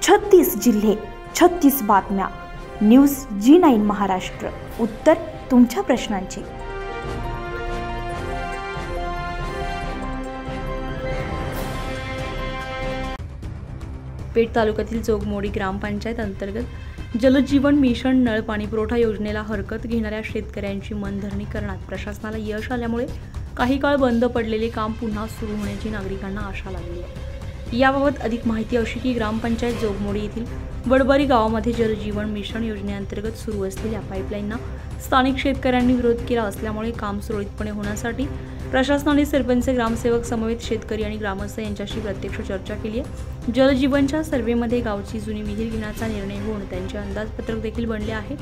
36 जिल्हे 36 बातम्या. News G9 Maharashtra. उत्तर तुमच्या प्रश्नांची. पेठ तालुक्यातील जोगमोडी ग्रामपंचायत अंतर्गत जलजीवन मिशन नळ पाणी पुरवठा योजनेला हरकत घेणाऱ्या शेतकऱ्यांची मनधरणी करण्यात प्रशासनाला यश आल्यामुळे काही काळ बंद पडलेले काम पुन्हा सुरू होण्याची नागरिकांना आशा लागली आहे. याबाबत अधिक माहिती अशी की ग्रामपंचायत जोगमोडी येथील वडबारी गावामध्ये जलजीवन मिशन योजनेअंतर्गत सुरू असलेल्या पाईपलाईनना स्थानिक शेतकऱ्यांनी विरोध केला असल्यामुळे काम सुरळीतपणे होण्यासाठी प्रशासनाने सरपंच, ग्रामसेवक समवेत शेतकरी आणि ग्रामस्थ यांच्याशी प्रत्यक्ष चर्चा केली आहे. जलजीवनच्या सर्व्हेमध्ये गावची जुनी विहीर घेण्याचा निर्णय होऊन त्यांचे अंदाजपत्रक देखील बनले आहे.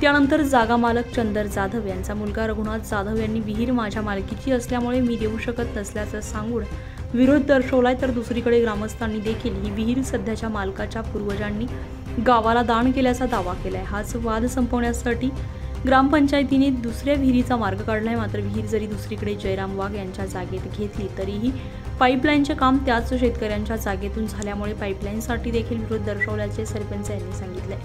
त्यानंतर जागा मालक चंदर जाधव यांचा मुलगा रघुनाथ जाधव यांनी विहीर माझ्या मालकीची असल्यामुळे मी देऊ शकत नसल्याचं सांगून विरोध दर्शवलाय. तर दुसरीकडे ग्रामस्थांनी देखील ही विहीर सध्याच्या मालकाच्या पूर्वजांनी गावाला दान केल्याचा दावा केलाय. हाच वाद संपवण्यासाठी ग्रामपंचायतीने दुसऱ्या विहिरीचा मार्ग काढलाय. मात्र विहीर जरी दुसरीकडे जयराम वाघ यांच्या जागेत घेतली तरीही पाईपलाईनचे काम त्याच शेतकऱ्यांच्या जागेतून झाल्यामुळे पाईपलाईनसाठी देखील विरोध दर्शवल्याचे सरपंच यांनी सांगितले.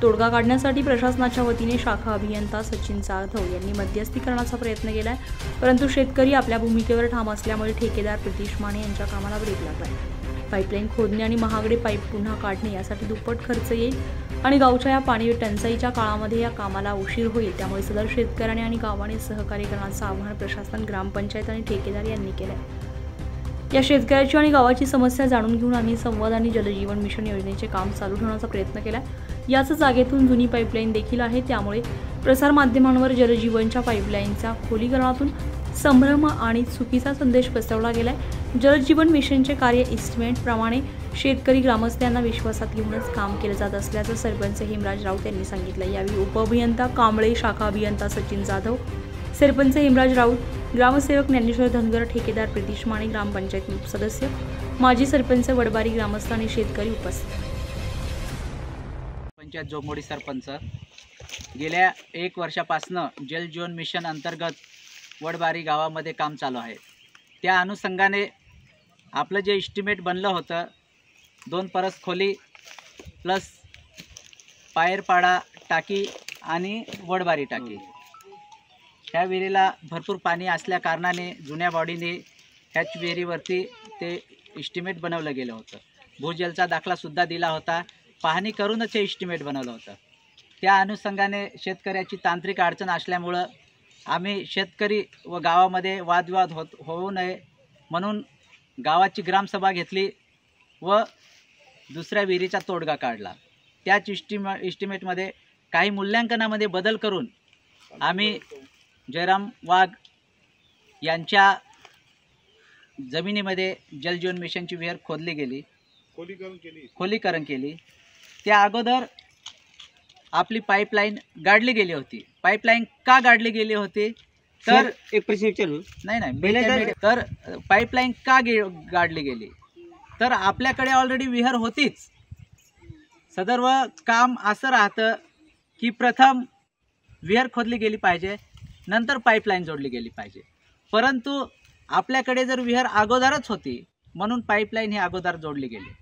तोडगा काढण्यासाठी प्रशासनाच्या वतीने शाखा अभियंता सचिन जाधव यांनी मध्यस्थीकरणाचा प्रयत्न केलाय. परंतु शेतकरी आपल्या भूमिकेवर ठाम असल्यामुळे ठेकेदार प्रतीश माने यांच्या कामाला ब्रेक लागलाय. पाईपलाईन खोदणे आणि महागडे पाईप पुन्हा काढणे यासाठी दुप्पट खर्च येईल आणि गावच्या या पाणी टंचाईच्या काळामध्ये या कामाला उशीर होईल. त्यामुळे सदर शेतकऱ्याने आणि गावाने सहकार्य करण्याचं आवाहन प्रशासन, ग्रामपंचायत आणि ठेकेदार यांनी केलंय. या शेतकऱ्याची आणि गावाची समस्या जाणून घेऊन आम्ही संवाद आणि जलजीवन मिशन योजनेचे काम चालू ठेवण्याचा प्रयत्न केला. याच जागेतून जुनी पाईपलाईन देखील आहे. त्यामुळे प्रसारमाध्यमांवर जलजीवनच्या पाईपलाईनच्या खोलीकरणातून संभ्रम आणि चुकीचा संदेश पसरवला गेलाय. जलजीवन मिशनचे कार्य इस्टिमेट प्रमाणे शेतकरी ग्रामस्थांना विश्वासात घेऊनच काम केलं जात असल्याचं सरपंच हेमराज राऊत यांनी सांगितलं. यावेळी उपअभियंता कांबळे, शाखा अभियंता सचिन जाधव, सरपंच हेमराज राऊत, ग्रामसेवक ज्ञानेश्वर धनगर, ठेकेदार प्रतीश माने, ग्रामपंचायत सदस्य, माजी सरपंच, वडबारी ग्रामस्थ आणि शेतकरी उपस्थित. पंचायत जोगमोडी सरपंच गेल्या 1 वर्षापासून जलजीवन मिशन अंतर्गत वडबारी गावामध्ये काम चालू आहे. त्या अनुषंगाने आपलं जे इस्टिमेट बनलं होतं 2 परस खोली प्लस पायरपाडा टाकी आणि वडबारी टाकी, ह्या विहिरीला भरपूर पाणी असल्या कारणाने जुन्या बॉडीने ह्याच विहिरीवरती ते इस्टिमेट बनवलं गेलं होतं. भूजलचा दाखलासुद्धा दिला होता. पाहणी करूनच हे इस्टिमेट बनवलं होतं. त्या अनुषंगाने शेतकऱ्याची तांत्रिक अडचण असल्यामुळं आम्ही शेतकरी व गावामध्ये वादविवाद होऊ नये म्हणून गावाची ग्रामसभा घेतली व दुसऱ्या विहिरीचा तोडगा काढला. त्याच इस्टिमेटमध्ये काही मूल्यांकनामध्ये बदल करून आम्ही जयराम वाघ यांच्या जमिनीमध्ये जलजीवन मिशनची विहीर खोदली गेली, खोलीकरण केली. त्या अगोदर आपली पाईपलाईन गाडली गेली होती. पाईपलाईन का गाडली गेली होती तर एक प्रश्न विचारू. नाही तर पाईपलाईन का गाडली गेली तर आपल्याकडे ऑलरेडी विहीर होतीच. सदर्व काम असं राहतं की प्रथम विहीर खोदली गेली पाहिजे, नंतर पाईपलाईन जोडली गेली पाहिजे. परंतु आपल्याकडे जर विहीर अगोदरच होती म्हणून पाईपलाईन ही अगोदर जोडली गेली.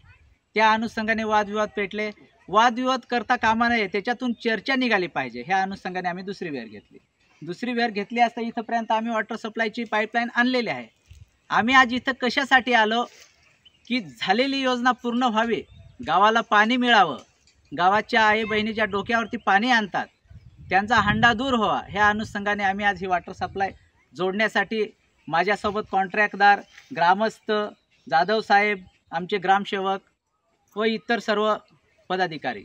त्या अनुषंगाने वादविवाद पेटले. वादविवाद करता कामा नये, त्याच्यातून चर्चा निघाली पाहिजे. ह्या अनुषंगाने आम्ही दुसरी विहीर घेतली. दुसरी विहीर घेतली असता इथंपर्यंत आम्ही वॉटर सप्लायची पाईपलाईन आणलेली आहे. आम्ही आज इथं कशासाठी आलो की झालेली योजना पूर्ण व्हावी, गावाला पाणी मिळावं, गावाच्या आई बहिणीच्या डोक्यावरती पाणी आणतात त्यांचा हंडा दूर व्हावा. ह्या अनुषंगाने आम्ही आज ही वॉटर सप्लाय जोडण्यासाठी माझ्यासोबत कॉन्ट्रॅक्टदार, ग्रामस्थ, जाधव साहेब, आमचे ग्रामसेवक व इतर सर्व पदाधिकारी.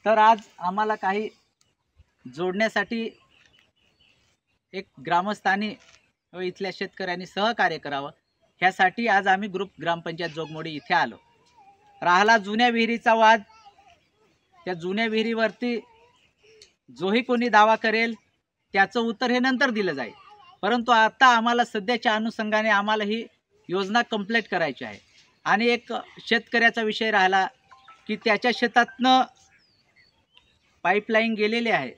तर आज आम्हाला काही जोडण्यासाठी एक ग्रामस्थांनी व इथल्या शेतकऱ्यांनी सहकार्य करावं, ह्यासाठी आज आम्ही ग्रुप ग्रामपंचायत जोगमोडी इथे आलो. राहिला जुन्या विहिरीचा वाद, त्या जुन्या विहिरीवरती जोही कोणी दावा करेल त्याचं उत्तर हे नंतर दिलं जाईल. परंतु आता आम्हाला सध्याच्या अनुषंगाने आम्हाला ही योजना कंप्लीट करायची आहे. आणि एक शेतकऱ्याचा विषय राहिला की त्याच्या शेतातनं पाईपलाईन गेलेली आहे.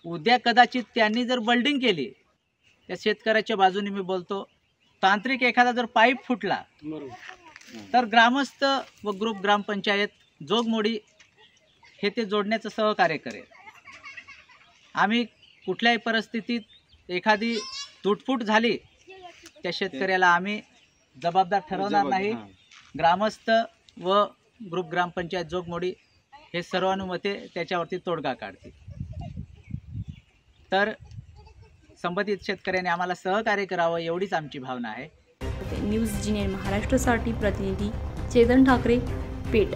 उद्या कदाचित त्यांनी जर बिल्डिंग केली, त्या शेतकऱ्याच्या बाजूने मी बोलतो, तांत्रिक एखादा जर पाईप फुटला तर ग्रामस्थ व ग्रुप ग्रामपंचायत जोगमोडी हे ते जोडण्याचं सहकार्य करेल. आम्ही कुठल्याही परिस्थितीत एखादी तुटफूट झाली त्या शेतकऱ्याला आम्ही जबाबदार ठरवणार नाही. ग्रामस्थ व ग्रुप ग्रामपंचायत जोगमोडी हे सर्वानुमते त्याच्यावरती तोडगा काढतील. तर संबंधित शेतकऱ्याने आम्हाला सहकार्य करावं एवढीच आमची भावना आहे. न्यूज जी9 महाराष्ट्रासाठी प्रतिनिधी चेतन ठाकरे, पेठ.